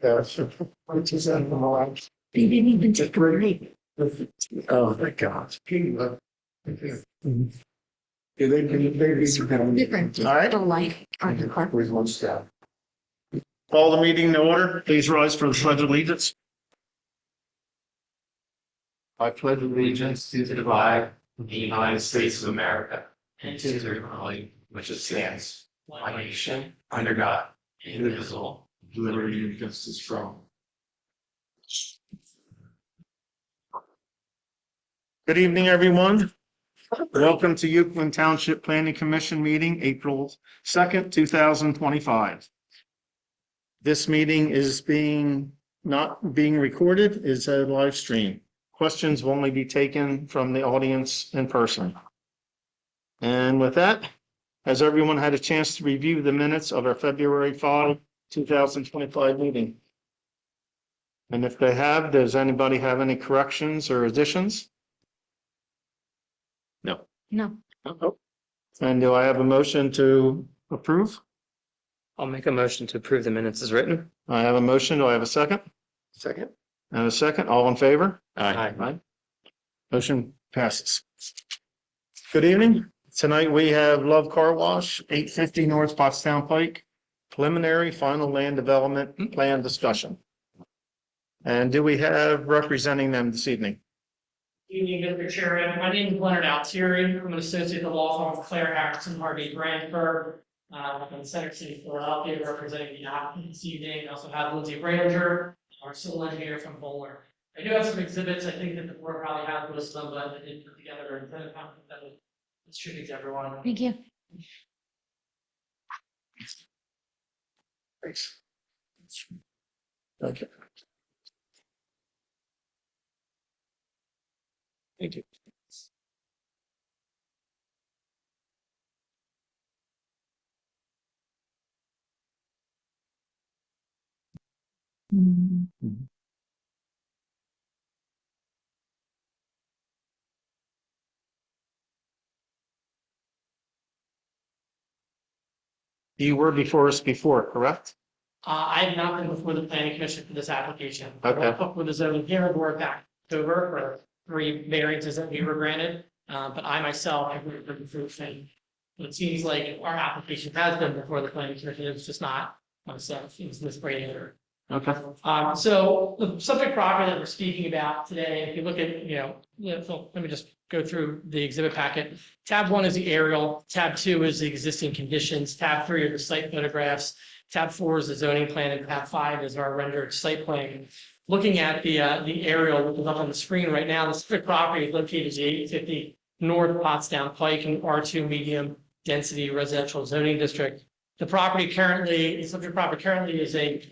That's what is that from the last? They didn't even take a break. Oh my God. It's different. All right. The light on the car. With one step. Call the meeting to order. Please rise for the pledge of allegiance. I pledge allegiance to the flag of the United States of America and to the republic which it stands, one nation, under God, indivisible, with liberty and justice for all. Good evening, everyone. Welcome to Euclid Township Planning Commission meeting, April 2nd, 2025. This meeting is not being recorded, it's a live stream. Questions will only be taken from the audience in person. And with that, has everyone had a chance to review the minutes of our February 5, 2025 meeting? And if they have, does anybody have any corrections or additions? No. No. Oh. And do I have a motion to approve? I'll make a motion to approve the minutes as written. I have a motion. Do I have a second? Second. And a second. All in favor? Aye. Motion passes. Good evening. Tonight we have Love Car Wash, 850 North Pottstown Pike, preliminary final land development plan discussion. And do we have representing them this evening? Good evening, Mr. Chairman. My name is Leonard Altieri. I'm an associate at the law firm of Claire Harrison Harvey Brandford. I'm in Center City, Philadelphia, representing the applicant this evening. I also have Lindsay Braninger, our civil engineer from Bowler. I do have some exhibits. I think that the board probably has most of them, but I did put together a incentive packet that was distributed to everyone. Thank you. Thanks. Okay. Thank you. You were before us before, correct? I have not been before the planning commission for this application. Okay. I spoke with the zoning hearing board back in October for 3 variances that we were granted. But I myself have been for the thing. It seems like our application has been before the planning commission. It's just not myself. It's this Brainer. Okay. So the subject property that we're speaking about today, if you look at, so let me just go through the exhibit packet. Tab 1 is the aerial. Tab 2 is the existing conditions. Tab 3 are the site photographs. Tab 4 is the zoning plan, and Tab 5 is our rendered site plan. Looking at the aerial, which is up on the screen right now, the subject property is located at 850 North Pottstown Pike in R2 medium density residential zoning district. The subject property currently is a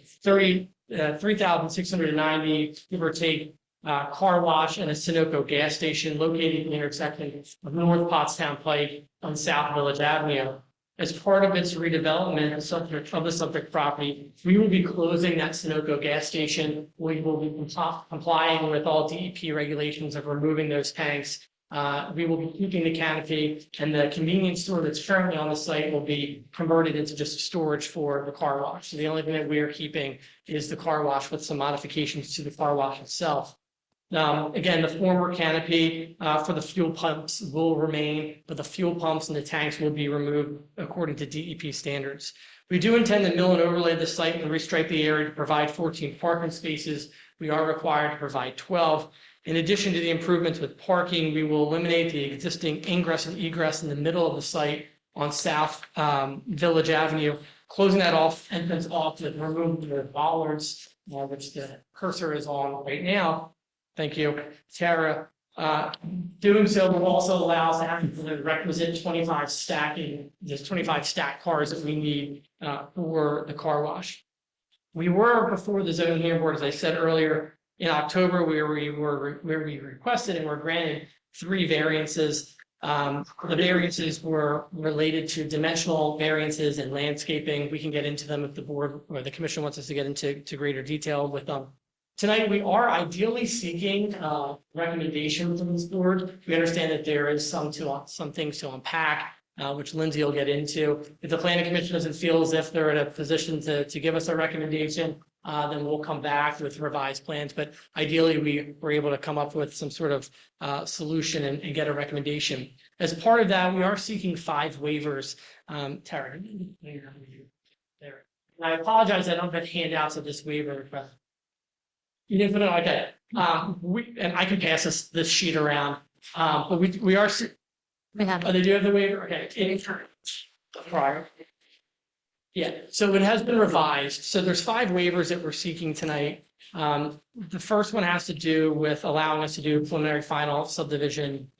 3,690, give or take, car wash and a Sunoco gas station located in the intersection of North Pottstown Pike on South Village Avenue. As part of its redevelopment of the subject property, we will be closing that Sunoco gas station. We will be complying with all DEP regulations of removing those tanks. We will be keeping the canopy, and the convenience store that's currently on the site will be converted into just storage for the car wash. So the only thing that we are keeping is the car wash with some modifications to the car wash itself. Again, the former canopy for the fuel pumps will remain, but the fuel pumps and the tanks will be removed according to DEP standards. We do intend to mill and overlay the site and restripe the area to provide 14 parking spaces. We are required to provide 12. In addition to the improvements with parking, we will eliminate the existing ingress and egress in the middle of the site on South Village Avenue, closing that entrance off to remove the bollards, which the cursor is on right now. Thank you, Tara. Doing so will also allow us to have the requisite 25 stacking, just 25 stacked cars that we need for the car wash. We were before the zoning hearing board, as I said earlier, in October, where we requested and were granted 3 variances. The variances were related to dimensional variances and landscaping. We can get into them if the board or the commission wants us to get into greater detail with them. Tonight, we are ideally seeking recommendations from this board. We understand that there is some things to unpack, which Lindsay will get into. If the planning commission doesn't feel as if they're in a position to give us a recommendation, then we'll come back with revised plans. But ideally, we were able to come up with some sort of solution and get a recommendation. As part of that, we are seeking 5 waivers. Tara, there. I apologize, I don't have handouts of this waiver request. You didn't put it, okay. And I can pass this sheet around. But we are, We have. oh, they do have the waiver, okay. Prior. Yeah, so it has been revised. So there's 5 waivers that we're seeking tonight. The first one has to do with allowing us to do preliminary final subdivision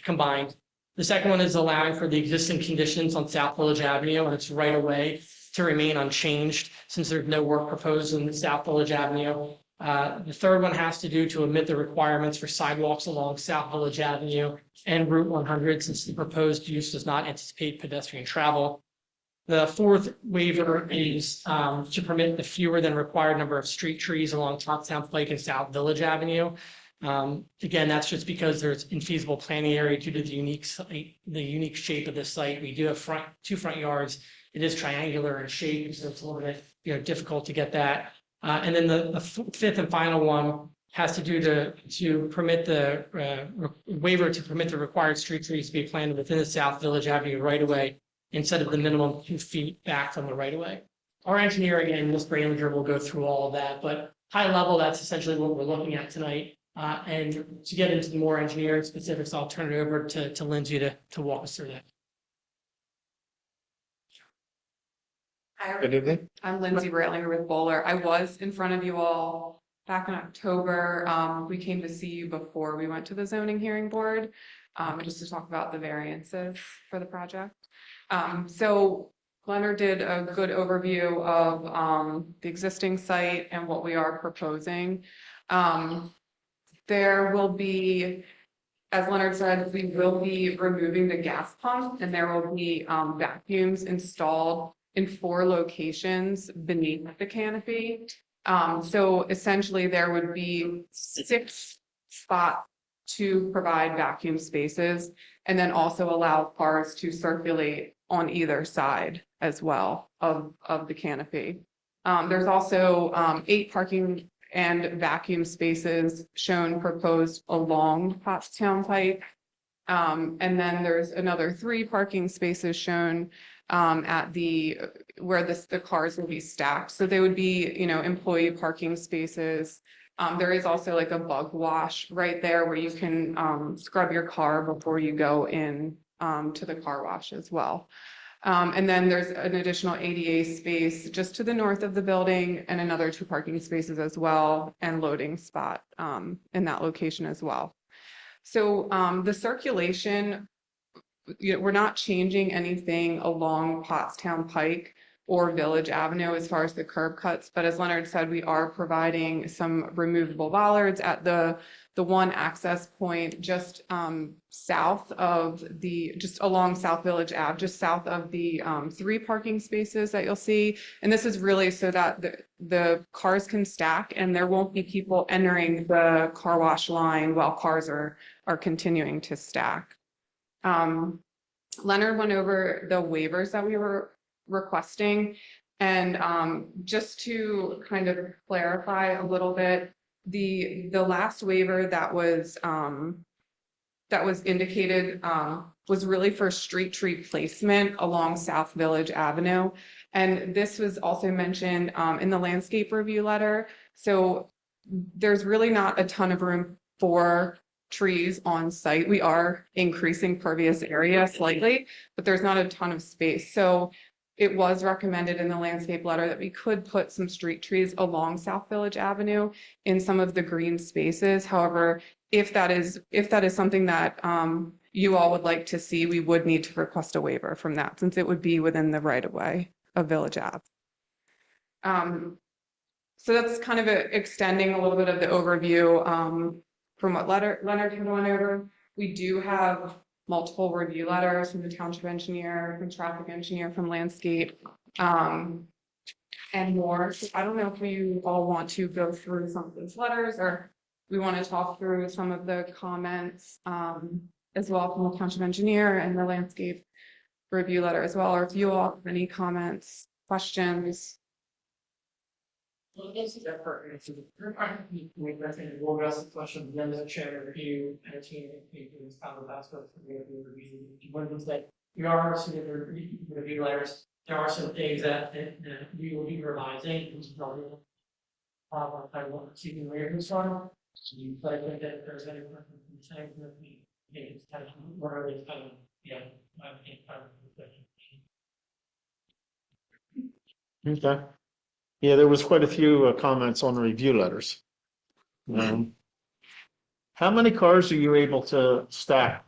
combined. The second one is allowing for the existing conditions on South Village Avenue and its right of way to remain unchanged since there's no work proposed in South Village Avenue. The third one has to do to omit the requirements for sidewalks along South Village Avenue and Route 100 since the proposed use does not anticipate pedestrian travel. The fourth waiver is to permit the fewer than required number of street trees along Pottstown Pike and South Village Avenue. Again, that's just because there's infeasible planning area due to the unique site, the unique shape of the site. We do have 2 front yards. It is triangular in shape, so it's a little bit difficult to get that. And then the fifth and final one has to do to permit the waiver to permit the required street trees to be planted within the South Village Avenue right of way instead of the minimum 2 feet back from the right of way. Our engineer, again, Ms. Bralinger, will go through all of that, but high level, that's essentially what we're looking at tonight. And to get into the more engineering specifics, I'll turn it over to Lindsay to walk us through that. Hi, Good evening. I'm Lindsay Bralinger with Bowler. I was in front of you all back in October. We came to see you before we went to the zoning hearing board, just to talk about the variances for the project. So Leonard did a good overview of the existing site and what we are proposing. There will be, as Leonard said, we will be removing the gas pump and there will be vacuums installed in 4 locations beneath the canopy. So essentially there would be 6 spots to provide vacuum spaces and then also allow cars to circulate on either side as well of the canopy. There's also 8 parking and vacuum spaces shown proposed along Pottstown Pike. And then there's another 3 parking spaces shown at where the cars will be stacked. So they would be, employee parking spaces. There is also like a bug wash right there where you can scrub your car before you go in to the car wash as well. And then there's an additional ADA space just to the north of the building and another 2 parking spaces as well and loading spot in that location as well. So the circulation, we're not changing anything along Pottstown Pike or Village Avenue as far as the curb cuts, but as Leonard said, we are providing some removable bollards at the one access point just south of just along South Village Ave, just south of the 3 parking spaces that you'll see. And this is really so that the cars can stack and there won't be people entering the car wash line while cars are continuing to stack. Leonard went over the waivers that we were requesting, and just to kind of clarify a little bit, the last waiver that was indicated was really for street tree placement along South Village Avenue, and this was also mentioned in the landscape review letter. So there's really not a ton of room for trees on site. We are increasing pervious area slightly, but there's not a ton of space. So it was recommended in the landscape letter that we could put some street trees along South Village Avenue in some of the green spaces. However, if that is something that you all would like to see, we would need to request a waiver from that since it would be within the right of way of Village Ave. So that's kind of extending a little bit of the overview from what Leonard had gone over. We do have multiple review letters from the township engineer, from traffic engineer, from landscape, and more. So I don't know if you all want to go through some of those letters or we want to talk through some of the comments as well from the township engineer and the landscape review letter as well, or if you all have any comments, questions. Well, this is effort. We'll address the question, then the chair review and team is kind of that's what we're going to review. One of those that we are seeing the review letters. There are some things that we will be revising. Which is probably I want to see the waivers on. So you play with it. If there's anyone saying that we it's kind of where it's kind of I think kind of. Okay. Yeah, there was quite a few comments on the review letters. How many cars are you able to stack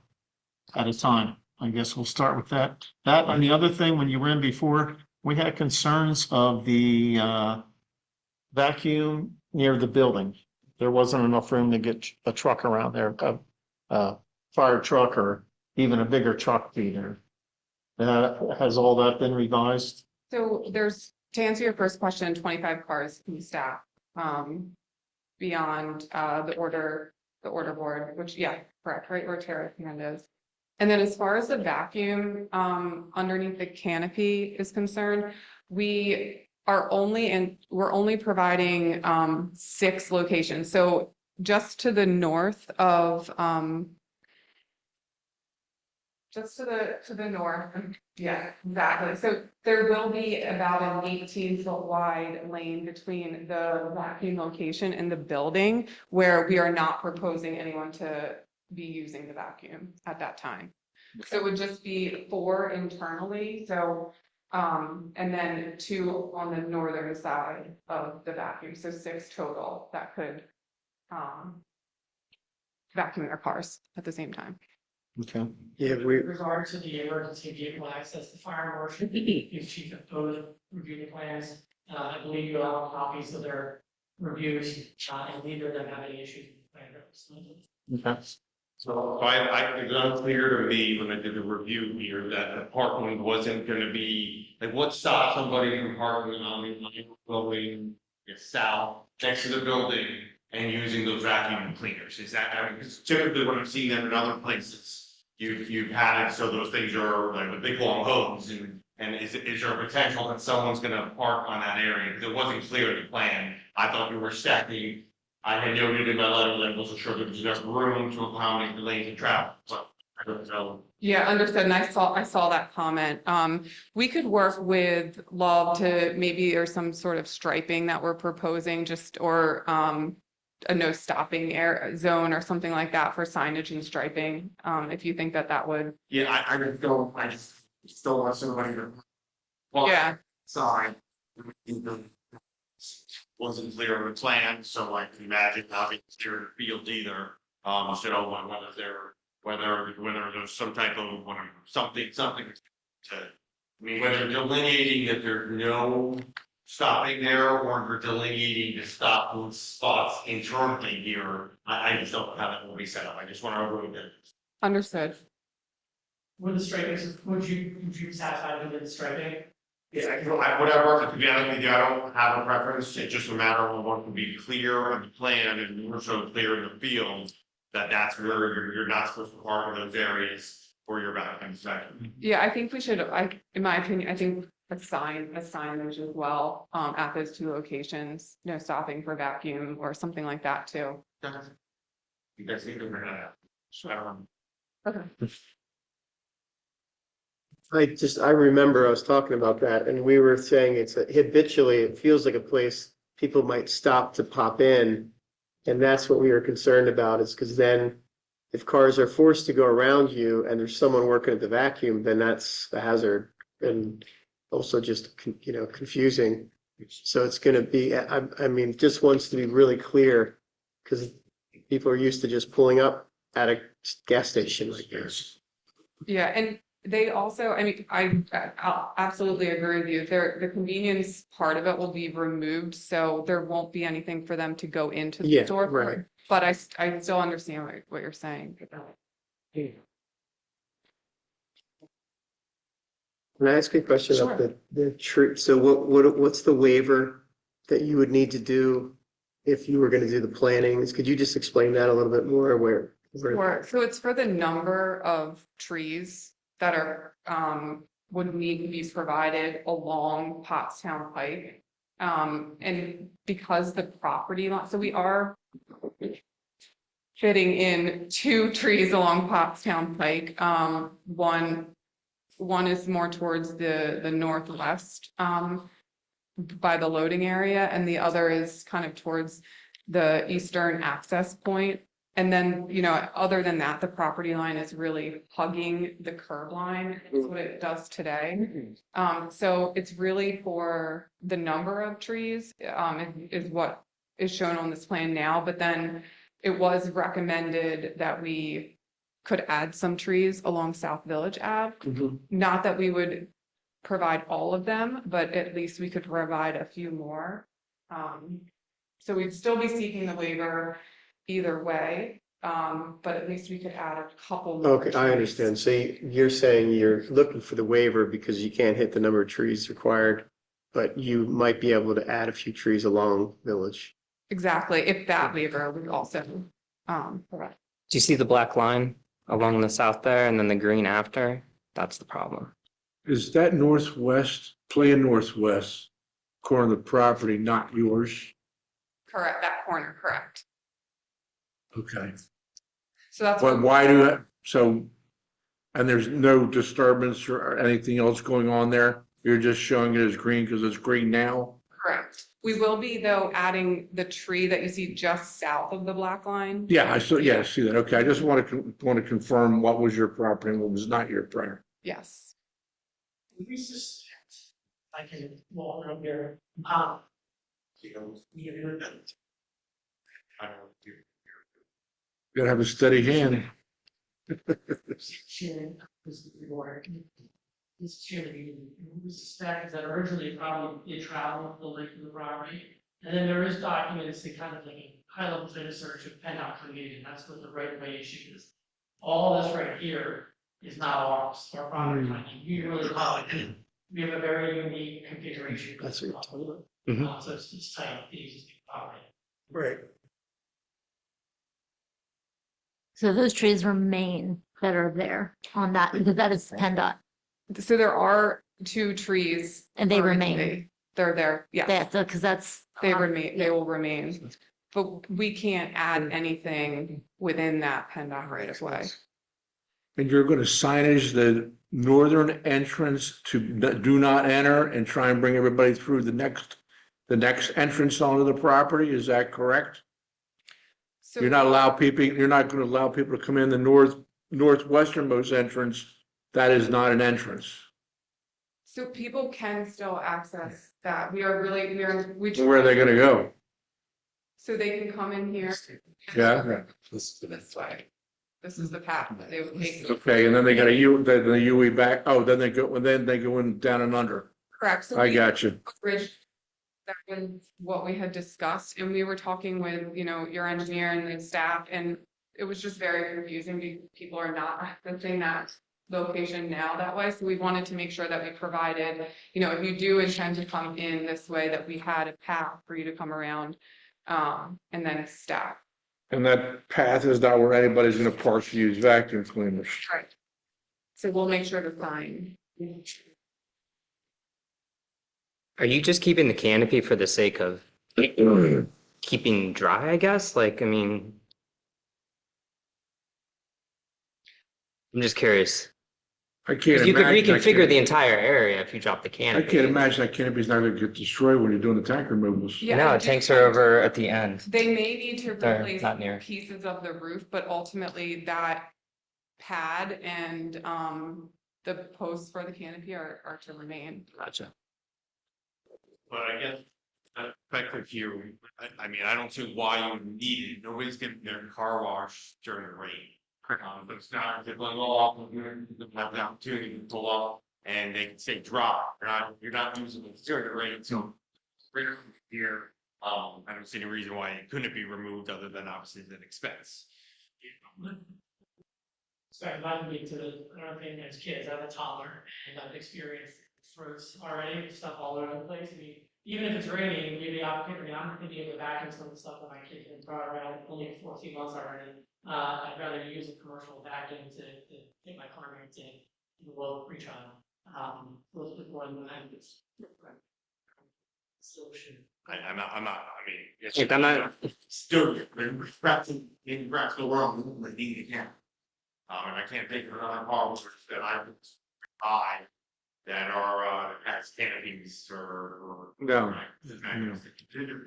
at a time? I guess we'll start with that. That and the other thing, when you were in before, we had concerns of the vacuum near the building. There wasn't enough room to get a truck around there, a fire truck or even a bigger truck be there. Has all that been revised? So there's, to answer your first question, 25 cars can staff beyond the order board, which, yeah, correct, right where Tara Hernandez. And then as far as the vacuum underneath the canopy is concerned, we're only providing 6 locations. So just to the north of to the north. Yeah, exactly. So there will be about an 18-foot wide lane between the vacuum location and the building where we are not proposing anyone to be using the vacuum at that time. So it would just be 4 internally. So and then 2 on the northern side of the vacuum. So 6 total that could vacuum their cars at the same time. Okay. Yeah, With regard to the emergency vehicle access, the fire marshal, the chief of code reviewed the plans. I believe you all have copies of their reviews, and neither of them have any issues with the plan. Okay. So it was unclear to me when I did the review here that the parking wasn't gonna be, like, what stops somebody from parking on the building, south, next to the building and using those vacuum cleaners? Is that, I mean, because typically when I've seen them in other places, you've had it so those things are like the big long hose and is there a potential that someone's gonna park on that area? Because it wasn't clear in the plan. I thought we were stacking. I had noted in my letter that I wasn't sure there was enough room to accommodate the lanes of travel, but I don't know. Yeah, understood. And I saw that comment. We could work with Love to maybe there's some sort of striping that we're proposing or a no stopping zone or something like that for signage and striping. If you think that would. Yeah, I just still want somebody to. Yeah. Sorry. Wasn't clear on the plan, so I can imagine not being clear in the field either. So whether there's some type of something to, I mean, whether delineating that there's no stopping there or we're delineating to stop those spots internally here. I just don't know how that will be set up. I just want to avoid that. Understood. With the striping, would you satisfy with the striping? Yeah, whatever, to be honest with you, I don't have a preference, it's just a matter of what can be clear on the plan and more so clear in the field. That's where you're not supposed to park in those areas for your vacuum section. Yeah, I think we should, in my opinion, I think a signage as well, at those 2 locations, no stopping for vacuum or something like that too. You guys need to figure that out. Okay. I remember I was talking about that and we were saying habitually, it feels like a place people might stop to pop in. And that's what we were concerned about is because then if cars are forced to go around you and there's someone working at the vacuum, then that's a hazard and also just, confusing. So it's going to be, I mean, just wants to be really clear because people are used to just pulling up at a gas station like this. Yeah, and they also, I mean, I'll absolutely agree with you. The convenience part of it will be removed, so there won't be anything for them to go into the store. Right. But I still understand what you're saying. Can I ask you a question Sure. about the tree? So what's the waiver that you would need to do if you were going to do the plantings? Could you just explain that a little bit more? Sure. So it's for the number of trees that are would need to be provided along Pottstown Pike. And because the property line, so we are fitting in 2 trees along Pottstown Pike. One is more towards the northwest, by the loading area, and the other is kind of towards the eastern access point. And then, other than that, the property line is really hugging the curb line. That's what it does today. So it's really for the number of trees, is what is shown on this plan now, but then it was recommended that we could add some trees along South Village Ave. Not that we would provide all of them, but at least we could provide a few more. So we'd still be seeking the waiver either way, but at least we could add a couple more. Okay, I trees. understand. So you're saying you're looking for the waiver because you can't hit the number of trees required, but you might be able to add a few trees along Village. Exactly, if that waiver would also provide. Do you see the black line along the south there and then the green after? That's the problem. Is that northwest, plan northwest corner of the property not yours? Correct, that corner, correct. Okay. So that's But what, why and there's no disturbance or anything else going on there? You're just showing it as green because it's green now? correct. We will be though adding the tree that you see just south of the black line. Yeah, I see that. Okay, I just want to confirm what was your property and what was not your property. Yes. I can walk around here. You gotta have a steady hand. This charity, we suspect that originally probably did travel the length of the property. And then there is documents that kind of like a high level data search of PennDOT created, that's what the right of way issue is. All this right here is not ours, our property line. We really we have a very unique configuration. That's what you're talking about. So it's tight, the existing property. Right. So those trees remain that are there on that, because that is PennDOT, So there are 2 trees. and they remain. originally. They're there, yes. Yeah, so, because that's. They remain, they will remain. But we can't add anything within that PennDOT right of way. And you're gonna signage the northern entrance to do not enter and try and bring everybody through the next entrance onto the property, is that correct? So You're not gonna allow people to come in the northwesternmost entrance, that is not an entrance. So people can still access that. We are. Where are they gonna go? So they can come in here. Yeah, This way. This is the path that they would take. okay, and then they got the UE back, then they go in down and under. Correct. So I we got you. bridged that was what we had discussed, and we were talking with, your engineer and the staff, and it was just very confusing because people are not accessing that location now that way. So we wanted to make sure that we provided, if you do intend to come in this way, that we had a path for you to come around, and then staff. And that path is not where anybody's gonna park to use vacuum cleaners. Right. So we'll make sure to sign. Are you just keeping the canopy for the sake of keeping dry, I guess? Like, I mean, I'm just curious. I can't 'Cause you could imagine. reconfigure the entire area if you drop the I canopy. can't imagine that canopy's not gonna get destroyed when you're doing the tank removals. Yeah, No, I do tanks are think over at the end. They may need to They're replace not near. pieces of the roof, but ultimately that pad and the posts for the canopy are to remain. Gotcha. But I guess, effective here, I mean, I don't see why you would need it, nobody's getting their car wash during the rain. But it's not, they're going off, and you have the opportunity to pull off, and they can stay dry, you're not using it during the rain, so. Right here, I don't see any reason why it couldn't be removed, other than obviously an expense. Sorry, remind me to another thing as kids, I have a toddler and I've experienced fruits already, stuff all over the place. I mean, even if it's raining, maybe I'm thinking of the vacuum some of the stuff that my kid can throw around, only 14 months already. I'd rather use a commercial vacuum to take my car and to the low reach on. Those before the I'm not, I mean. it's- Look, I'm not- Still, in the world, we need again. And I can't think of another car that I would buy that are, has canopies or. No. They're in the dream.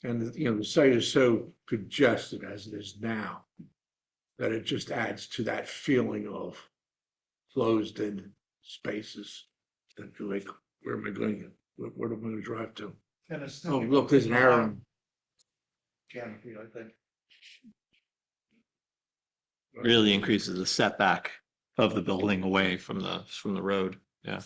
And, you know, the site is so congested as it is now that it just adds to that feeling of closed-in spaces. That you're like, where am I going? Where am I going to drive to? Oh, look, there's an arrow. Canopy, I think. Really increases the setback of the building away from the road. Yeah.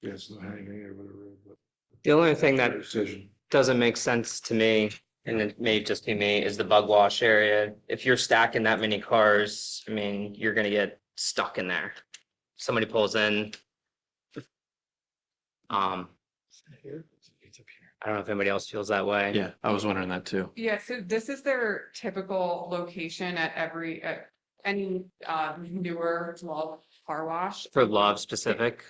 Yes, the hanging over the road. but The only thing that's that your decision. doesn't make sense to me, and it may just be me, is the bug wash area. If you're stacking that many cars, I mean, you're gonna get stuck in there. Somebody pulls in. I don't know if anybody else feels that way. Yeah, I was wondering that too. Yeah, so this is their typical location at any newer Love car wash. For Love specific,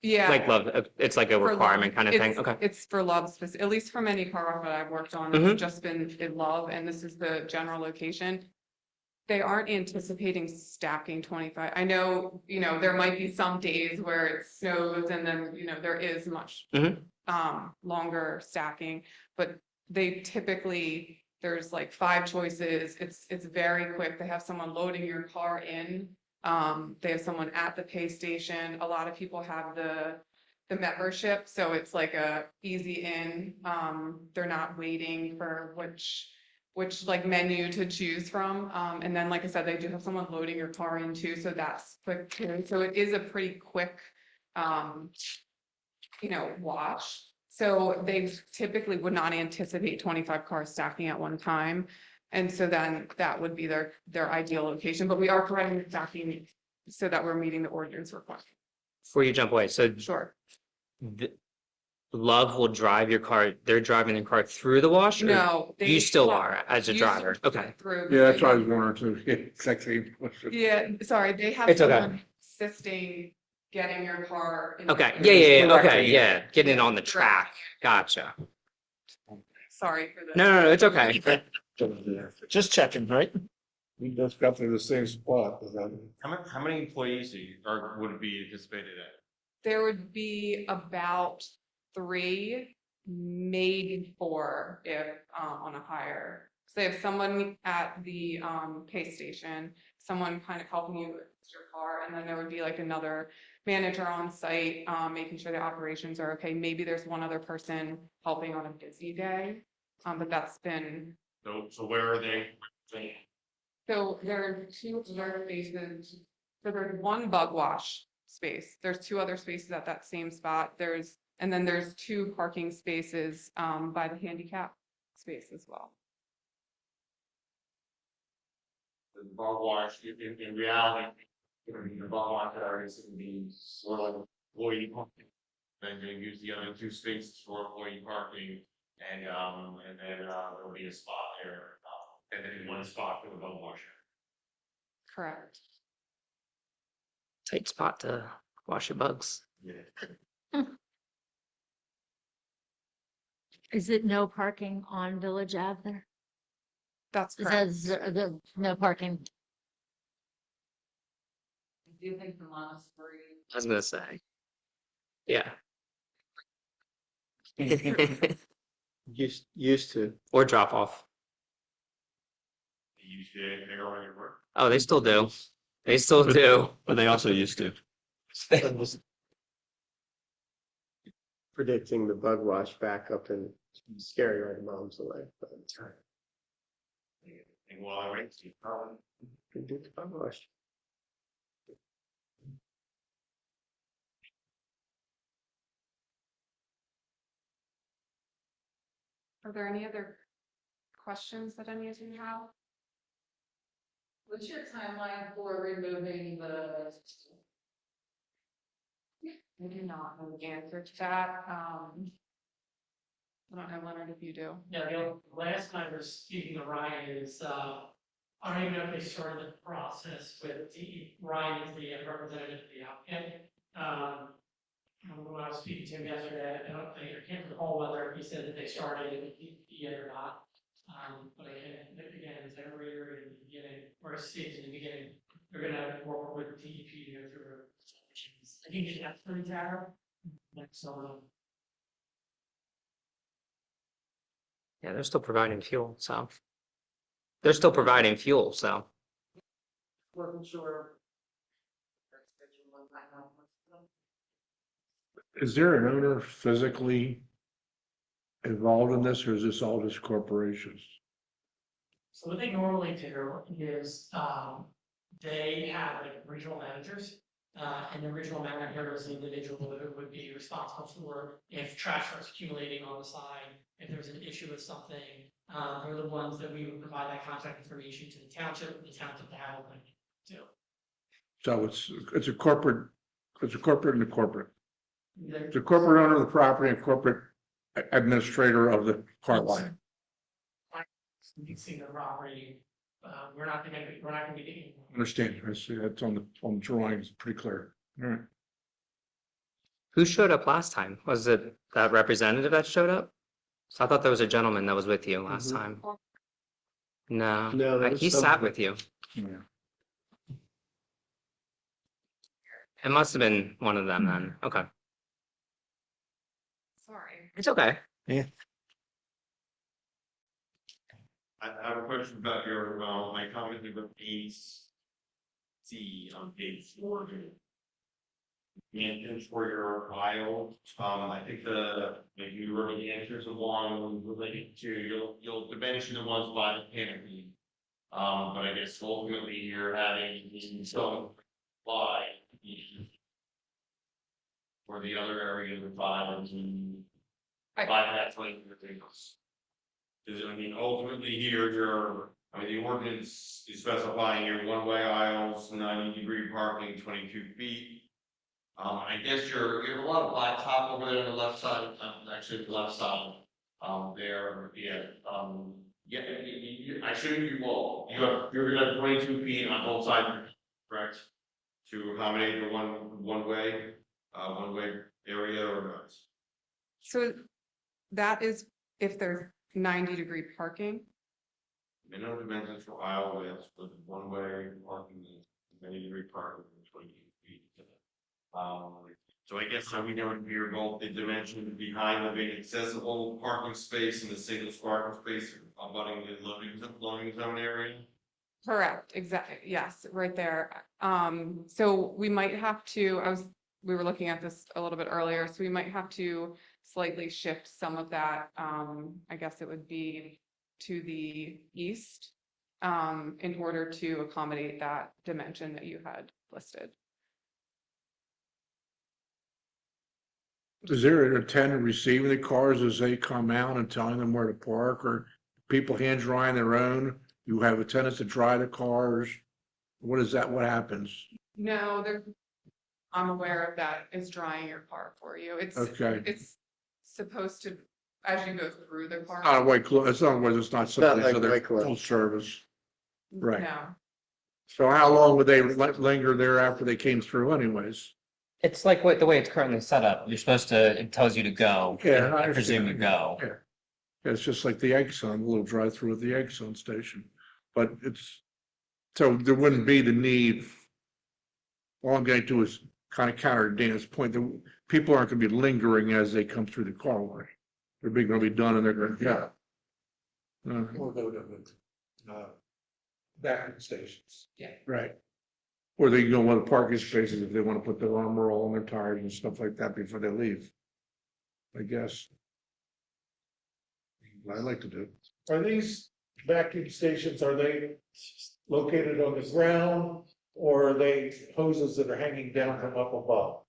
Yeah. like Love, it's like a for Love. requirement kind of thing, It's- okay. It's for Love specific, at least from any car wash that I've worked on, Mhm. it's just been in Love, and this is the general location. They aren't anticipating stacking 25. I know, there might be some days where it snows and then, there is much Mhm. longer stacking, but they typically, there's like 5 choices. It's very quick. They have someone loading your car in. They have someone at the pay station. A lot of people have the membership, so it's like a easy in. They're not waiting for which like menu to choose from. And then, like I said, they do have someone loading your car in too, so that's quick too. So it is a pretty quick, wash. So they typically would not anticipate 25 cars stacking at one time. And so then that would be their ideal location, but we are providing stacking so that we're meeting the ordinance requirement. Before you jump away, so Sure. Love will drive your car, they're driving the car through the wash? or No. You they still swap- are as a you driver, swap okay. through. Yeah, that's why I was wondering too. Yeah, exactly. Yeah, sorry, they have It's okay. someone assisting getting your car. in Okay, the- yeah, okay, Directly. yeah, getting it on the Direct. track, gotcha. Sorry for the. No, it's okay. Just checking, right? We just got to the same spot. How many employees would it be anticipated at? There would be about 3, maybe 4 if on a hire. So they have someone at the pay station, someone kind of helping you with your car, and then there would be like another manager on site, making sure the operations are okay. Maybe there's one other person helping on a busy day, but that's been. So where are they? So there are 2 other spaces. So there's 1 bug wash space. There's 2 other spaces at that same spot. And then there's 2 parking spaces by the handicap space as well. The bar wash, in reality, the bar wash area is gonna be sort of like employee parking. Then you're gonna use the other 2 spaces for employee parking, and then there'll be a spot there, and then 1 spot for the bar wash. Correct. Tight spot to wash your bugs. Yeah. Is it no parking on Village Ave there? That's It correct. says the no parking. Do you think the monastery? I was gonna say. Yeah. Used to. Or drop off. You use the, they already work. Oh, they still do. They still do. But they also used to. Predicting the bug wash back up and scary right moms away, but And while I wait, can do the bug wash. Are there any other questions that any of you have? What's your timeline for removing the? I do not know the answer to that. I don't know, Leonard, if you do. Yeah, the last time I was speaking to Ryan is, I don't even know if they started the process with Ryan is the representative of the applicant. When I was speaking to him yesterday, I can't recall whether he said that they started yet or not. But again, as I reiterated in the beginning, or stated in the beginning, they're gonna work with DEP to go through. I think it's absolutely tower. So, Yeah, they're still providing fuel, so. They're still providing fuel, so. wasn't sure. Is there an owner physically involved in this, or is this all just corporations? So what they normally do is, they have like regional managers. And the regional manager is the individual who would be responsible for if trash starts accumulating on the side, if there's an issue with something. They're the ones that we would provide that contact information to the township to have them too. So it's a corporate and a corporate. The corporate owner of the property and corporate administrator of the car line. You can see the property, we're not gonna be. Understand, I see that's on the drawings, pretty clear. All right. Who showed up last time? Was it that representative that showed up? So I thought there was a gentleman that was with you last time. No, No, there was he sat somebody. with you. Yeah. It must have been one of them then. Okay. Sorry. It's okay. I have a question about your, my comment about these. See on page 4. The entrance for your aisle, I think maybe you wrote the answers along related to, you'll dimension the ones by the canopy. But I guess ultimately you're having some by for the other area of the five and that's like things. Because I mean, ultimately here, the ordinance is specifying your one-way aisles, 90-degree parking, 22 feet. I guess you have a lot of blacktop over there on the left side, actually the left side, there, yeah. I assume you're gonna have 22 feet on both sides, correct? To accommodate the one-way area or not? So that is if there's 90-degree parking. Minimum dimensions for aisle widths with one-way parking, 90-degree parking, 22 feet. So I guess we know would be both the dimension behind the being accessible parking space and the single parking space abutting the loading zone area. Correct, exactly, yes, right there. So we might have to, we were looking at this a little bit earlier, so we might have to slightly shift some of that. I guess it would be to the east, in order to accommodate that dimension that you had listed. Is there an attendant receiving the cars as they come out and telling them where to park, or people hand drying their own? You have attendants to dry the cars? What is that? What happens? No, I'm aware of that. It's drying your car for you. Okay. It's supposed to, as you go through the car. Not a white glove, it's not, it's not something, like so they're white glove. full service. Right. No. So how long would they linger there after they came through anyways? It's like the way it's currently set up. You're supposed to, it tells you to go. Yeah, I I presume you go. Yeah. It's just like the Exxon, the little drive-through at the Exxon station, but so there wouldn't be the need. All I'm going to do is kind of counter Dana's point that people aren't going to be lingering as they come through the car line. They're going to be done and they're going to go. Or go to the backup stations. Yeah. Right. Or they can go to the parking spaces if they want to put their armor all on their tires and stuff like that before they leave. I guess. What I like to do. Are these vacuum stations, are they located on the ground or are they hoses that are hanging down from up above?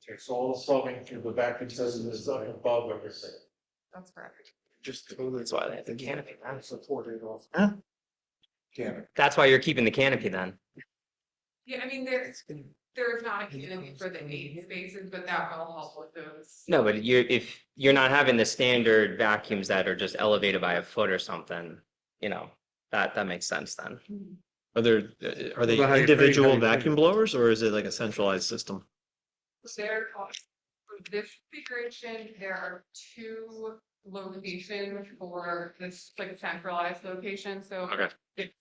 Okay, so all the plumbing through the vacuum system is up above everything. That's correct. That's why they have the canopy. Supported off. Yeah. That's why you're keeping the canopy then. Yeah, I mean, there's not a canopy for the 8 spaces, but that will help with those. No, but if you're not having the standard vacuums that are just elevated by a foot or something, that makes sense then. Are they Well, how you- individual how you- vacuum blowers or is it like a centralized system? There are, for this configuration, there are two locations for this, like centralized location, so. Okay.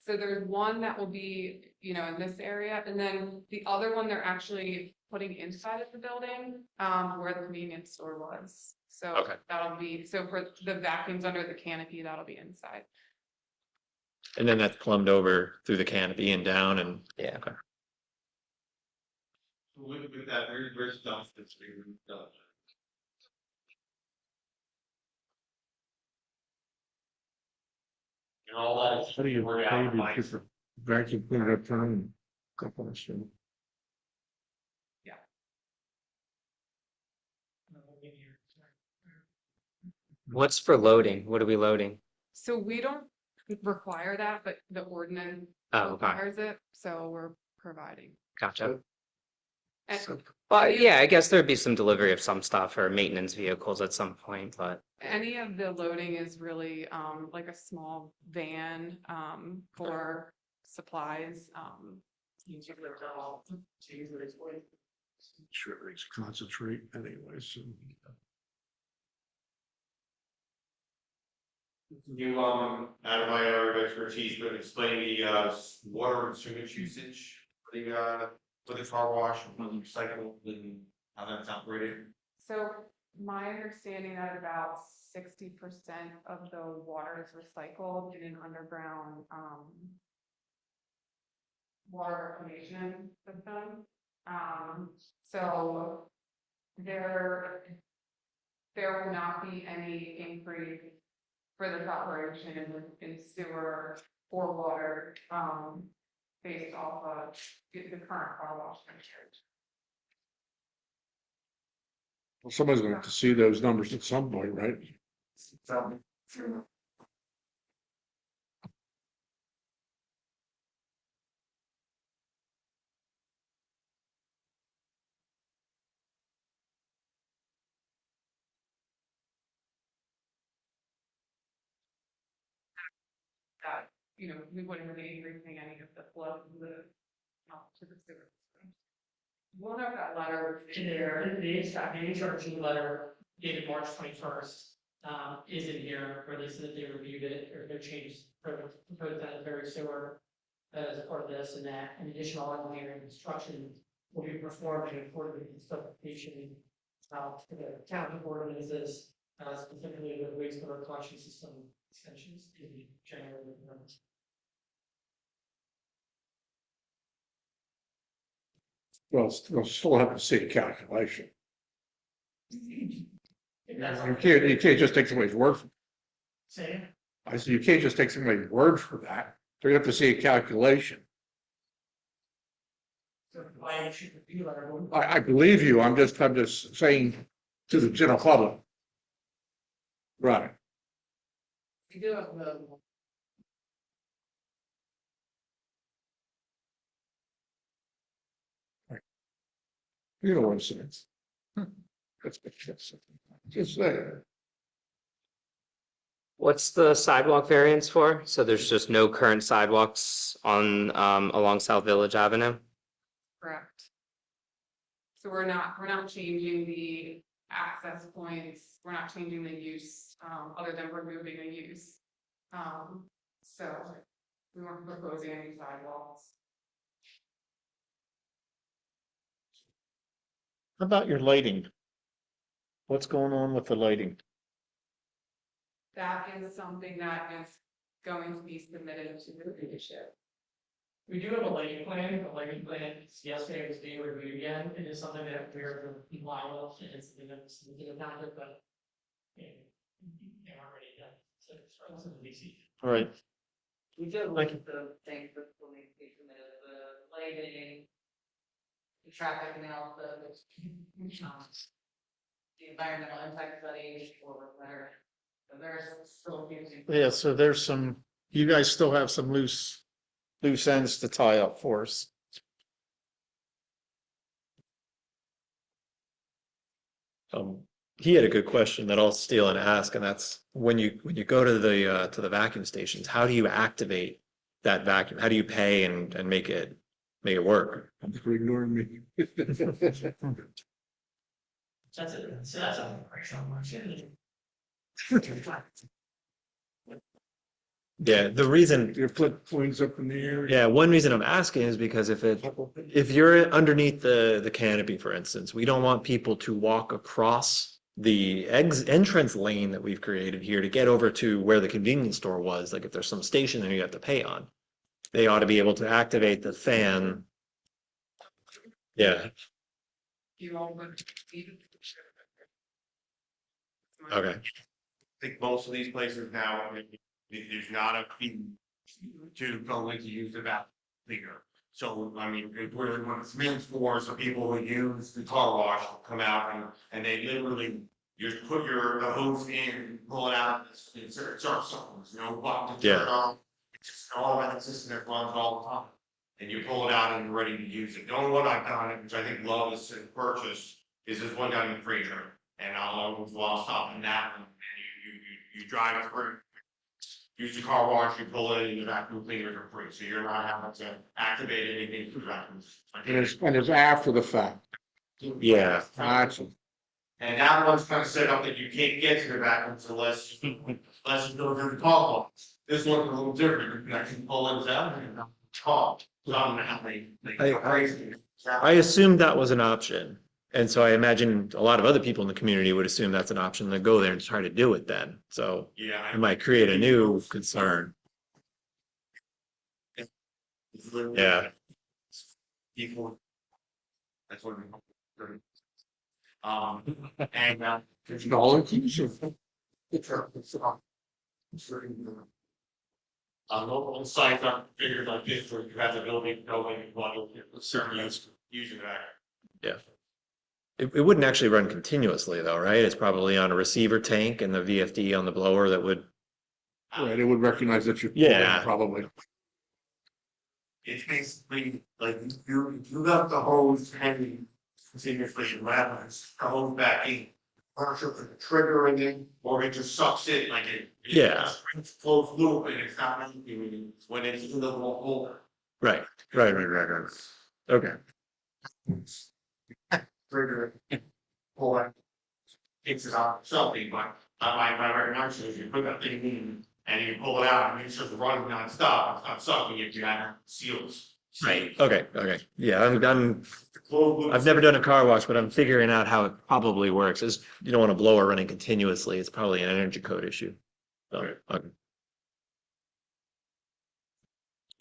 So there's one that will be, you know, in this area, and then the other one they're actually putting inside of the building, where the convenience store was. So Okay. that'll be, so for the vacuums under the canopy, that'll be inside. And then that's plumbed over through the canopy and down and. Yeah. Okay. With that, where's stuff that's being done? And all that is. How do you poured pay out to by- keep the vacuum cleaner up time? Couple of things. What's for loading? What are we loading? So we don't require that, but the ordinance Oh, okay. requires it, so we're providing. Gotcha. And Well, yeah, I guess there'd be some delivery of some stuff or maintenance vehicles at some point, but any of the loading is really like a small van for supplies. Sure, it's concentrate anyways. You, out of my area of expertise, but explain the, water and sewage usage for the car wash, and recycle, and how that's operated. So my understanding that about 60% of the water is recycled in an underground water reclamation system. So there will not be any increase for this operation in sewer or water, based off of the current car wash district. Well, somebody's going to have to see those numbers at some point, right? That, you know, we wouldn't be increasing any of the flow to the sewer system. We'll have that letter In there, the HRG letter dated March 21st, is in here, where they said that they reviewed it, or no changes, proposed that very sewer as part of this, and that an additional engineering construction will be performed in accordance with the specification for the county ordinances, specifically the wastewater collection system extensions to be generated. Well, we'll still have to see a calculation. That's You can't just take somebody's word for it. Say, I said, you can't just take somebody's word for that. They're gonna have to see a calculation. why should the review letter? I believe you. I'm just saying to the general public. Right. We do have You know what I'm saying? Just say. what's the sidewalk variance for? So there's just no current sidewalks on along South Village Avenue? Correct. So we're not changing the access points, we're not changing the use, other than removing a use. So we weren't proposing any sidewalks. How about your lighting? What's going on with the lighting? That is something that is going to be submitted to the leadership. We do have a lighting plan. The lighting plan yesterday was being reviewed again. It is something that we're in line with, and it's something that's not good, but yeah, they aren't ready yet. So it's relatively easy. All right, We did look at the things that we submitted, the lighting, the traffic analysis, the environmental impact study, or whatever. So there's still a few things. yeah, so there's some, you guys still have some loose ends to tie up for us. He had a good question that I'll steal and ask, and that's when you go to the vacuum stations, how do you activate that vacuum? How do you pay and make it work? Thanks for ignoring me. That's it. So that's a. Yeah, the reason, Your flip points up in the air. yeah, one reason I'm asking is because if you're underneath the canopy, for instance, we don't want people to walk across the entrance lane that we've created here to get over to where the convenience store was. Like if there's some station there you have to pay on, they ought to be able to activate the fan. Yeah, You all would. okay. I think most of these places now, there's not a fee to go in to use the bathroom cleaner. So, I mean, it really, what it's meant for, so people who use the car wash will come out and they literally just put the hose in, pull it out, it starts something, there's no button to turn it on. It's just an automatic system that runs all the time. And you pull it out and you're ready to use it. The only one I've done, which I think Love has purchased, is this one down in Fraser. And I'll stop in that one, and you drive through. Use the car wash, you pull it in, the vacuum cleaners are free, so you're not having to activate anything through vacuums. And it's after the fact. Yeah. Gotcha. And that one's kind of set up that you can't get to the vacuums unless you go through the car wash. This one's a little different, you can actually pull it out and talk. So I don't know how they go crazy. I assumed that was an option. And so I imagine a lot of other people in the community would assume that's an option to go there and try to do it then. So Yeah. it might create a new concern. Yeah. People. That's what. And It's all inclusive. local sites are figured like this, where you have the building, one, certainly using that. Yeah. It wouldn't actually run continuously though, right? It's probably on a receiver tank and the VFD on the blower that would. Right, it would recognize that you're. Yeah. Probably. It's basically like you got the hose hanging continuously in ladders, the hose back in. Partial for the trigger in it, or it just sucks it like it. Yeah. Flows loop and it's not moving when it's in the little hole. Right. Okay. Trigger, pull it. Takes it out something, but my recommendation is you put that thing in and you pull it out and make sure it's running nonstop, it's not sucking it, you have seals. Right. Okay. Yeah, I've never done a car wash, but I'm figuring out how it probably works. Is you don't want a blower running continuously. It's probably an energy code issue. So, okay.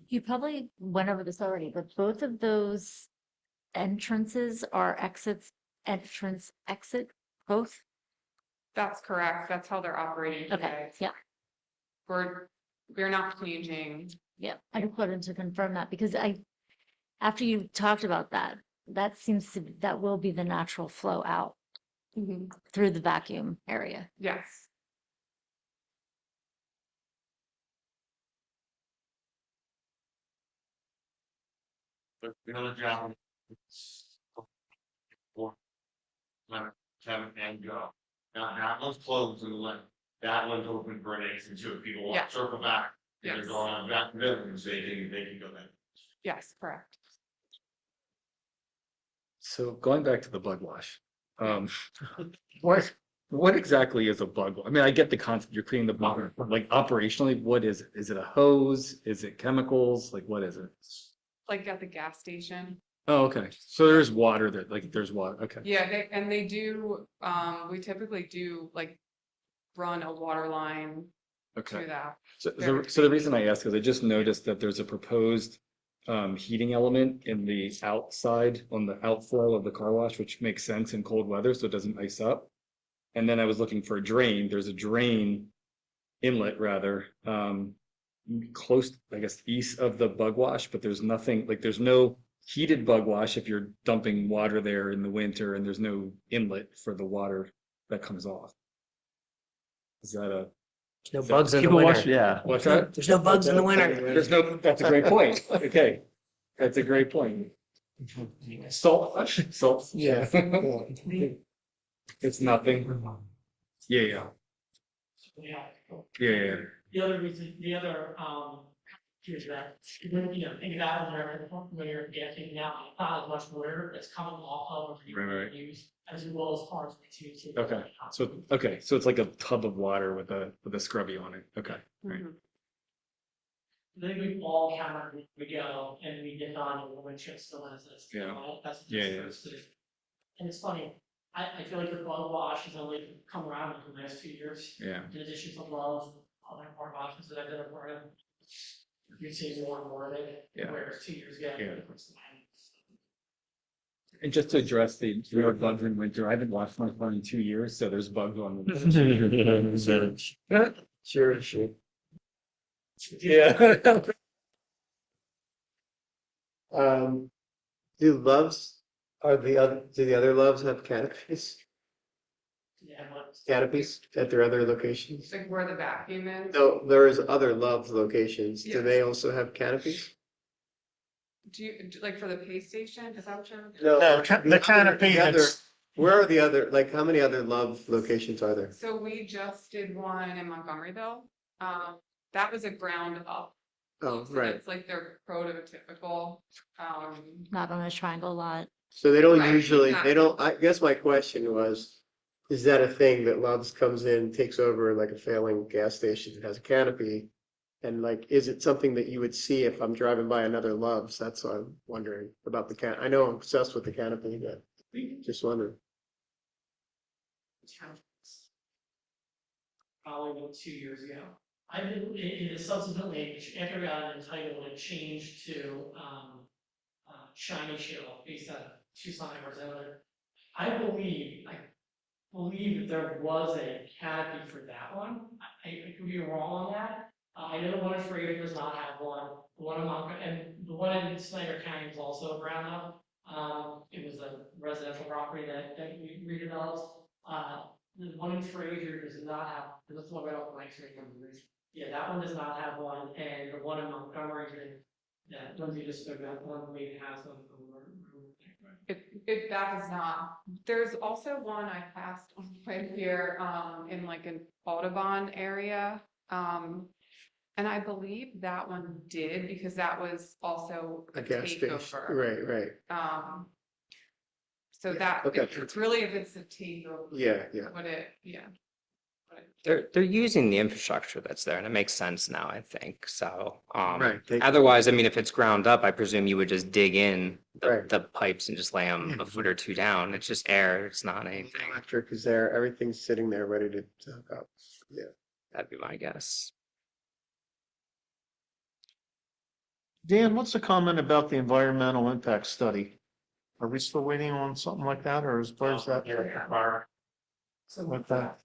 You probably went over this already, but both of those entrances are exits, entrance, exit, both? That's correct. That's how they're operating Okay, today. yeah, We're not changing. yeah. I just wanted to confirm that because after you talked about that, that will be the natural flow out through the vacuum area. Yes. The other job. Kevin and go. Now, that one's closed in the lane. That one's open for an exit too. If people want Yeah. to circle back, Yes. they're going on back to buildings, they can go there. Yes, correct. So going back to the bug wash, what exactly is a bug? I mean, I get the concept, you're cleaning the bug, but like operationally, what is it? Is it a hose? Is it chemicals? Like, what is it? Like at the gas station. Oh, okay. So there's water there, like there's water, okay. Yeah, they do, we typically do like run a water line Okay. to that. So the reason I ask is I just noticed that there's a proposed heating element in the outside on the outflow of the car wash, which makes sense in cold weather, so it doesn't ice up. And then I was looking for a drain. There's a drain inlet rather, close, I guess, east of the bug wash, but there's nothing, like there's no heated bug wash if you're dumping water there in the winter, and there's no inlet for the water that comes off. Is that a? No bugs in the People winter. wash- yeah. What's that? There's no bugs in the winter. There's no, that's a great point. Okay. That's a great point. Salt. Yeah. It's nothing. Yeah. The other reason, is that, think about it, when you're gassing now, not as much water that's coming off of, Right. use. as well as cars continue to. Okay, so it's like a tub of water with a scrubby on it. Okay, right. Mhm. Then we all counted, we go, and we get on, and the windshield still has this. Yeah. That's Yeah, just yeah. supposed to. And it's funny, I feel like the bug wash has only come around in the last 2 years. Yeah. In addition to love, other car washes that I've been a part of. You're seeing more and more of it, Yeah. whereas 2 years ago. Yeah. it was like- And just to address the bugs in winter, I haven't washed my car in 2 years, so there's bugs on them. Sure, sure. Yeah. Do the other loves have canopies? Yeah, but Canopies at their other locations? Like where the vacuum is. No, there is other love locations. Do Yes. they also have canopies? Like for the pay station, is that what you're? No, the canopy the other- that's- Where are the other, like, how many other love locations are there? So we just did one in Montgomeryville. That was a ground up. Oh, So right. It's like their prototypical, Not on a triangle lot. So they don't Right, usually, exactly. they don't, I guess my question was, is that a thing that Love's comes in, takes over like a failing gas station that has a canopy? And like, is it something that you would see if I'm driving by another Love's? That's what I'm wondering about the I know I'm obsessed with the canopy, but just wondering. Probably about 2 years ago. I did, it is subsequently, after we got it entitled, it changed to, shiny shield based on Tucson, Arizona. I believe that there was a canopy for that one. I could be wrong on that. I know the one in Fraser does not have one. The one in and the one in Snyder County was also around up. It was a residential property that we redeveloped. The one in Fraser does not have, this one right off the Lake Street. Yeah, that one does not have one, and the one in Montgomery, that one we just spoke about, one maybe has one. that is not, there's also one I passed on the way here, in like an Audubon area. And I believe that one did, because that was also A a gas station, takeover. right, right. So that, Okay. it's really if it's a takeover. Yeah, yeah. Would it, yeah. They're using the infrastructure that's there, and it makes sense now, I think, so. Right. Otherwise, I mean, if it's ground up, I presume you would just dig in Right. the pipes and just lay them a foot or two down. It's just air, it's not anything. Electric is there, everything's sitting there ready to hook up. Yeah. That'd be my guess. Dan, what's the comment about the environmental impact study? Are we still waiting on something like that, or where's that? So With that,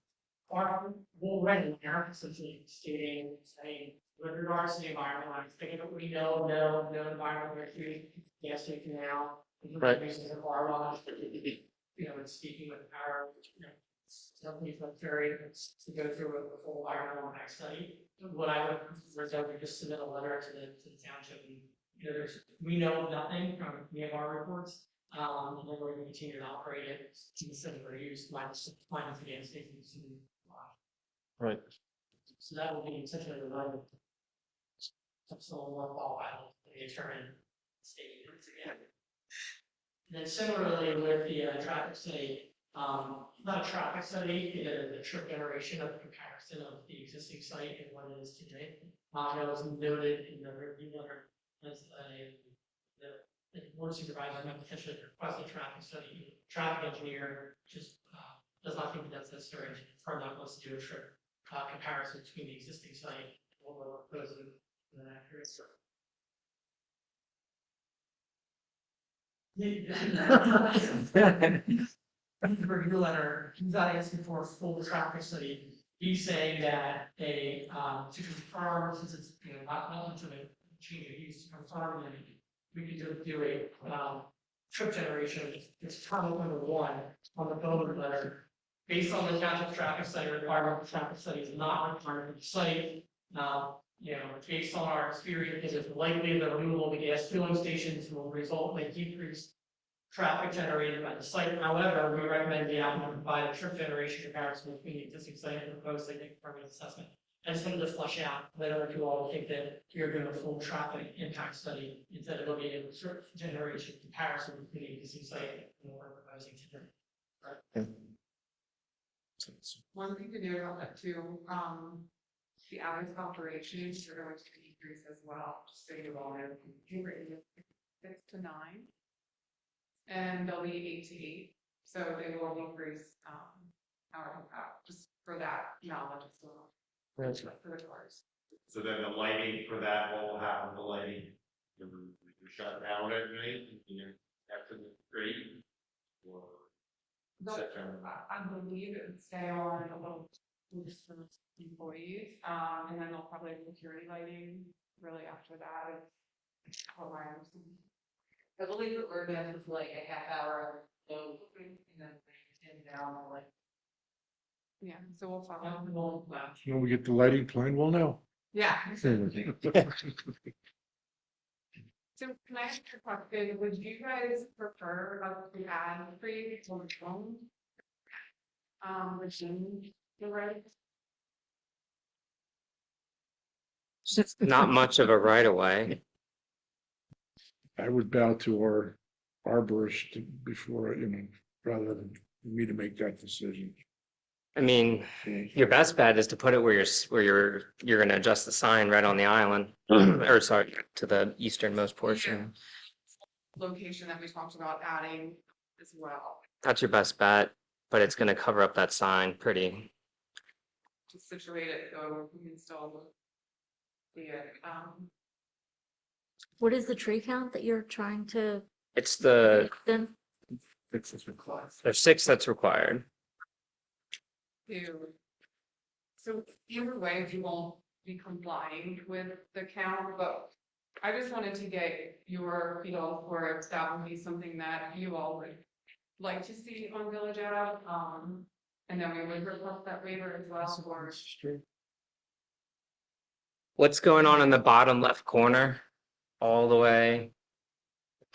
we'll write in there, essentially stating, saying, with regards to the environment, I'm thinking that we know, no environmental issues, gas station now. Right. Using the car wash, you know, and speaking with the power, you know, companies like Ferry to go through a full environmental impact study. What I would, prefer is that we just submit a letter to the township, and, you know, we know nothing from any of our reports. And then we're going to continue to operate it to the similar use, minus the gas stations. right. So that will be essentially the line. So more qualified, the attorney state again. And then similarly with the traffic study, not a traffic study, the trip generation of the comparison of the existing site and what it is today. That was noted in the review letter as the board supervisor might potentially request a traffic study. Traffic engineer just does not think that's necessary. Firm that wants to do a trip comparison between the existing site and what we're proposing in that accurate. The review letter, he's not asking for a full traffic study. He's saying that to confirm, since it's, you know, not much of a change of use, to confirm that we could do a trip generation. It's comment number 1 on the builder letter. Based on the township traffic study requirement, the traffic study is not required for the site. You know, based on our experience, it is likely the removal of the gas filling stations will result in a decreased traffic generated by the site. However, we recommend the applicant provide a trip generation comparison between the existing site and the proposed site permit assessment. I just wanted to flush out whether you all think that you're doing a full traffic impact study instead of looking at a trip generation comparison between the existing site and what we're proposing to do. One thing to note about that too, the hours of operations are going to decrease as well, just so you all know. 6 to 9. And they'll be 8 to 8, so they will increase, hour, just for that knowledge as well. For the cars. So then the lighting for that will happen, the lighting, you shut down at night, after the grade? Or I believe it would stay on a little just for employees, and then they'll probably have security lighting really after that. It's how I understand. I believe the ordinance is like a half hour, so, and then 10 down, like. Yeah, so we'll follow. When we get the lighting plan, we'll know. Yeah. So can I ask a question? Would you guys prefer us to add trees on the phone? Within the right? It's not much of a right of way. I would bow to our arborist before, rather than me to make that decision. I mean, your best bet is to put it where you're gonna adjust the sign right on the island, or sorry, to the easternmost portion. Location that we talked about adding as well, That's your best bet, but it's gonna cover up that sign pretty. to situate it so we can still see it. What is the tree count that you're trying to It's the, then? there's 6 that's required. So either way, we won't be complying with the count, but I just wanted to get your feel for if that would be something that you all would like to see on Village Ave. And then we would request that waiver as well for. What's going on in the bottom left corner? All the way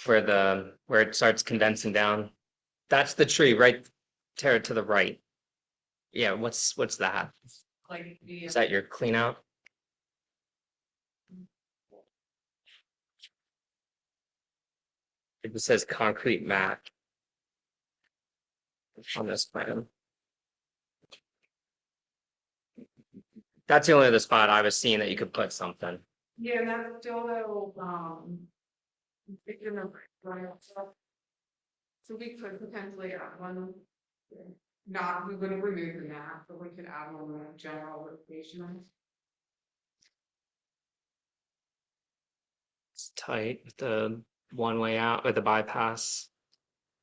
where it starts condensing down? That's the tree, right? Tear it to the right. Yeah, what's that? Like the. Is that your clean out? It says concrete mat on this plan. That's the only other spot I was seeing that you could put something. Yeah, and that's still though, if you're not running stuff. So we could potentially add one. Not, we wouldn't remove the map, but we could add one in a general location. It's tight with the one way out with the bypass.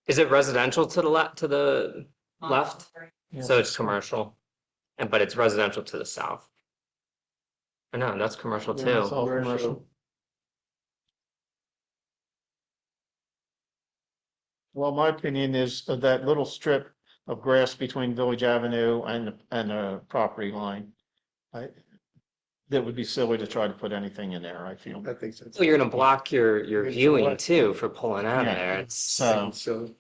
Is it residential to the left, left? So it's commercial, but it's residential to the south. I know, that's commercial Yeah, it's too. all commercial. Well, my opinion is that little strip of grass between Village Avenue and the property line. That would be silly to try to put anything in there, I feel. I think so. So you're gonna block your It's viewing what- too for pulling out of Yeah. there. It's So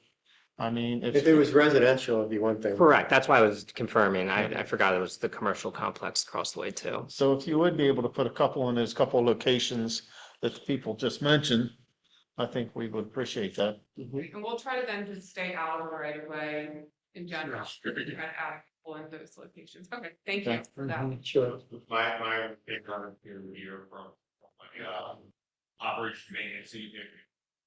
I mean, if it was residential, it'd be one thing. correct. That's why I was confirming. I forgot it was the commercial complex across the way too. So if you would be able to put a couple in those couple of locations that the people just mentioned, I think we would appreciate that. And we'll try to then just stay out of the right of way in general. Try to add people in those locations. Okay, thank you for that. Sure. My big comment here from operation maintenance, so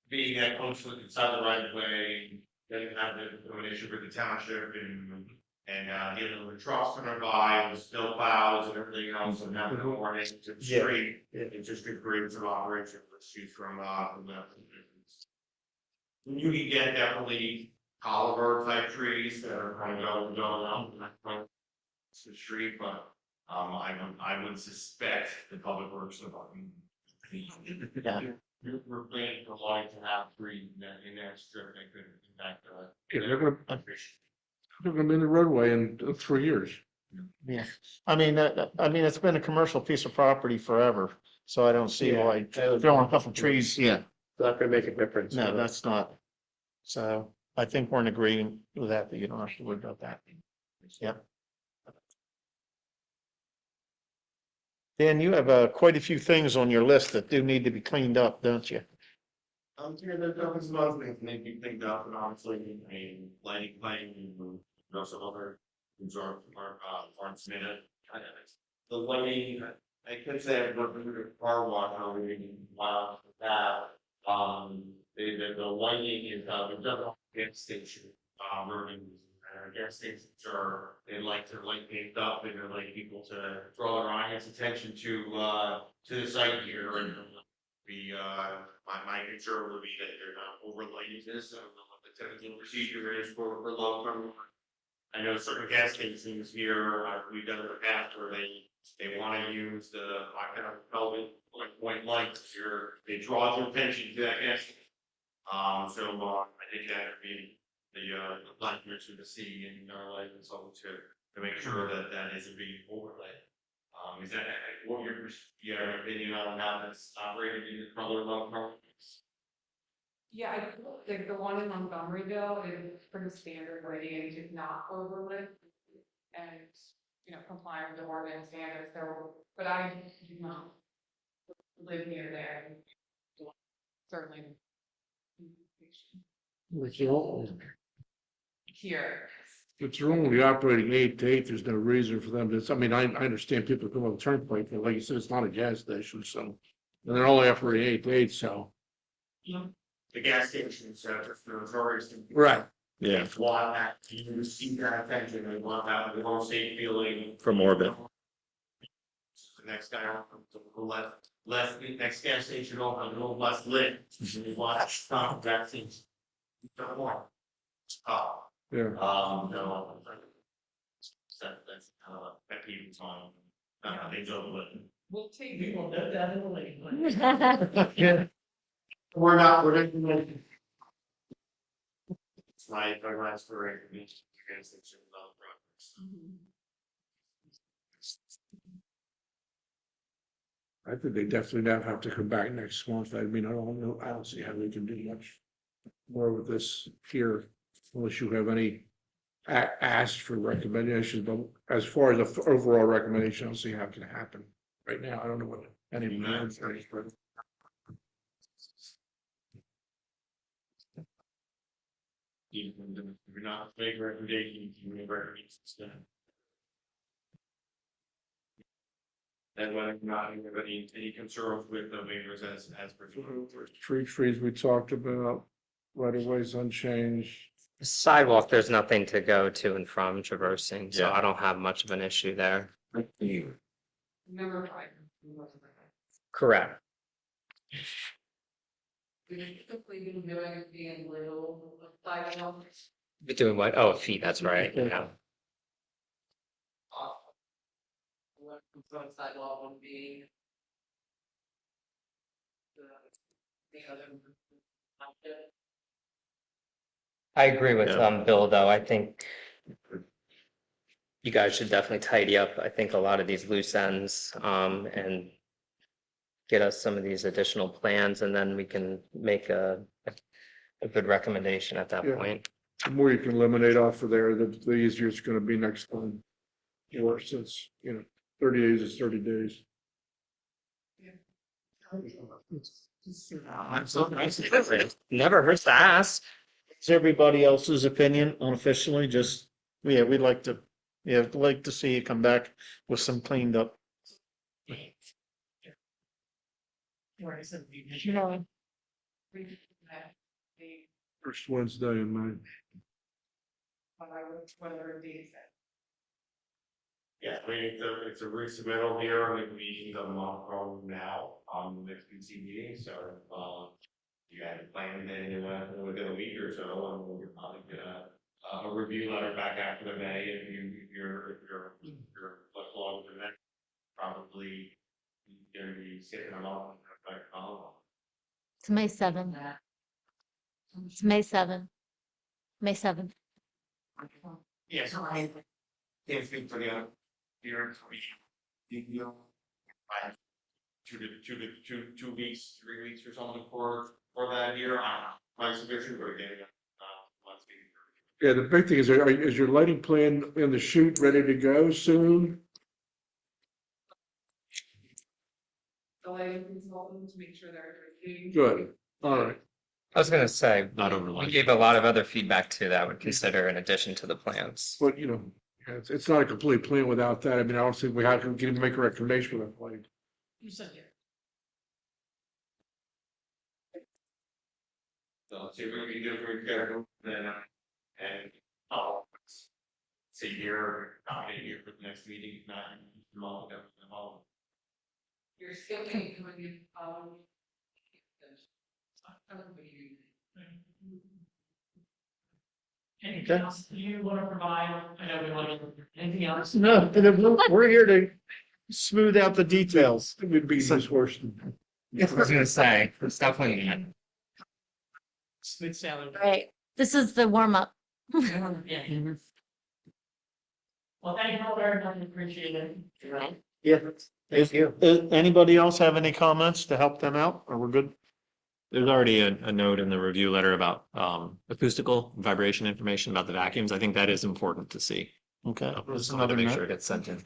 being that close to inside the right of way, then have an issue with the township and the trucks coming by and the snow plows and everything else and having the warning to the Yeah. street. It just could create some operation issues from the. You can get definitely Oliver type trees that are kind of going up the street, but I would suspect the public works department. Yeah. We're planning for light to have trees in that strip that could impact Yeah, they're gonna be in the roadway in 3 years. Yeah, I mean, it's been a commercial piece of property forever, so I don't see Yeah. why throwing a couple trees, yeah, Not gonna make a difference. no, that's not. So I think we're in agreement with that you don't have to worry about that. Yep. Dan, you have quite a few things on your list that do need to be cleaned up, don't you? Yeah, there was a lot of things that you think up, and obviously, I mean, lighting, you know, some other things aren't submitted. The lighting, I could say I've worked with a car wash on it, that, the lighting is, we've done a gas station, running, gas stations they like to light things up, and they like people to draw their audience attention to the site here, and my concern would be that they're not overlighting this, I don't know what the typical procedure is for long-term. I know certain gas stations here, we've done it in the past where they wanna use I kind of call it like white lights, they draw your attention to that gas station. I think that would be the plan commission to see and like, and so to make sure that that isn't being overlaid. Is that what your opinion on how that's operated in the other local governments? Yeah, I think the one in Montgomeryville is pretty standard lighting, it's not overlit. And, you know, complying with the ordinance standards, but I do not live near there. Certainly. Here. If they're only operating 8 to 8, there's no reason for them to, I mean, I understand people come on the turnpike, but like you said, it's not a gas station, so. And they're only operating 8 to 8, so. The gas stations, there's always. Right. Yeah, They want that, you see that attention, they want that, they want safe feeling. from orbit. The next guy on, the left, the next gas station over, a little less lit, and you watch, stop, that seems. Don't want. Yeah. No. That's kind of a pet peeve of mine, things overlit. We'll take. We will note that in the lane. We're not. It's my last for gas station progress. I think they definitely now have to come back next month. I mean, I don't see how they can do much more with this here, unless you have any asked for recommendations, but as far as the overall recommendation, I don't see how it can happen right now. I don't know what any plans are, but Even if you're not making recommendations, you make recommendations. And whether or not you have any concerns with the waivers as per. trees we talked about, right of ways unchanged. Sidewalk, there's nothing to go to and from traversing, so Yeah. I don't have much of an issue there. Number 5. Correct. We typically been doing it being little sidewalks. Be doing what? Oh, feet, that's right, yeah. What front sidewalk would be. The other. I agree with Yeah. Bill, though. I think you guys should definitely tidy up, I think, a lot of these loose ends, and get us some of these additional plans, and then we can make a good recommendation at that Yeah. point. The more you can eliminate off of there, the easier it's gonna be next time. Or since, 30 days is 30 days. Never hurts to ask. Is everybody else's opinion unofficially? Just, we'd like to, like to see you come back with some cleaned up. First Wednesday in May. Whatever days. Yeah, I mean, it's a resubmittal here, and we need them from now on the next PC meeting, so, you had a plan within a week or so, and we'll probably get a review letter back after the May, if you're left along with the next, probably gonna be sitting along, back home. It's May 7th. It's May 7th. May 7th. Yeah, so I can't speak for the other, here, you know, 2 weeks, 3 weeks or something for that year, my submission, but again, let's be. Yeah, the big thing is, is your lighting plan in the chute ready to go soon? The lighting consultant to make sure they're. Good, all right. I was gonna say, Not we overly. gave a lot of other feedback to that would consider in addition to the plans. But, you know, it's not a complete plan without that. I mean, I don't think we have to even make a recommendation for that plan. You said yeah. So see what we can do for schedule, then, and, oh, see here, not here for the next meeting, not tomorrow, tomorrow. You're skipping when you, Anything else you want to provide? I know we want to, anything else? No, we're here to smooth out the details. It would be just worse than. I was gonna say, it's definitely. Smooth sailing. Right, this is the warm up. Yeah. Well, thank you all very much, appreciate it. Yeah, thank you. Anybody else have any comments to help them out? Or we're good? There's already a note in the review letter about acoustical vibration information about the vacuums. I think that is important to see. Okay. Just There's wanted to another make note. sure it gets sent in.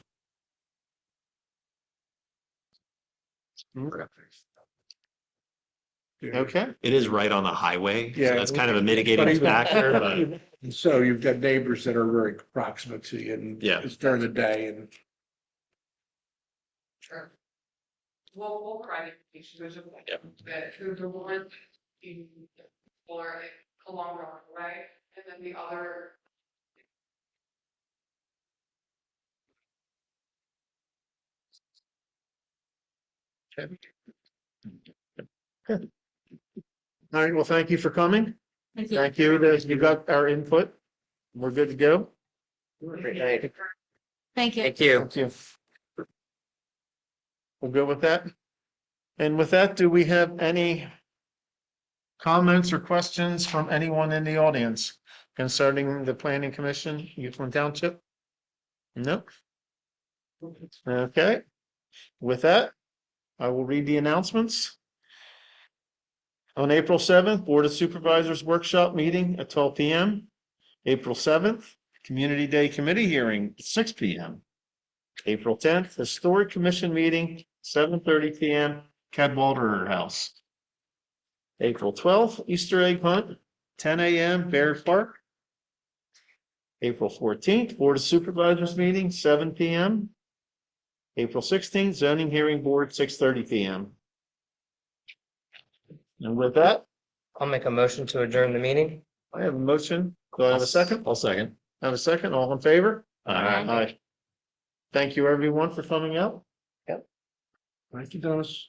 Okay. It is right on the highway, so Yeah. that's kind of a mitigating But even- factor, but So you've got neighbors that are very proximate to you and Yeah. it's during the day and. Sure. We'll provide information, there's a, Yep. the one in, or along the way, and then the other. All right, well, thank you for coming. Thank you. Thank you, that you got our input. We're good to go. Great night. Thank you. Thank you. Thank you. We'll go with that. And with that, do we have any comments or questions from anyone in the audience concerning the planning commission, Youthland Township? No? Okay. With that, I will read the announcements. On April 7th, Board of Supervisors Workshop Meeting at 12 p.m. April 7th, Community Day Committee Hearing at 6 p.m. April 10th, Historic Commission Meeting, 7:30 p.m., Cadwalder House. April 12th, Easter Egg Hunt, 10 a.m., Bear Park. April 14th, Board of Supervisors Meeting, 7 p.m. April 16th, Zoning Hearing Board, 6:30 p.m. And with that, I'll make a motion to adjourn the meeting. I have a motion. Do I have a second? I'll second. Have a second? All in favor? Aye. Aye. Thank you, everyone, for coming out. Thank you, Dennis.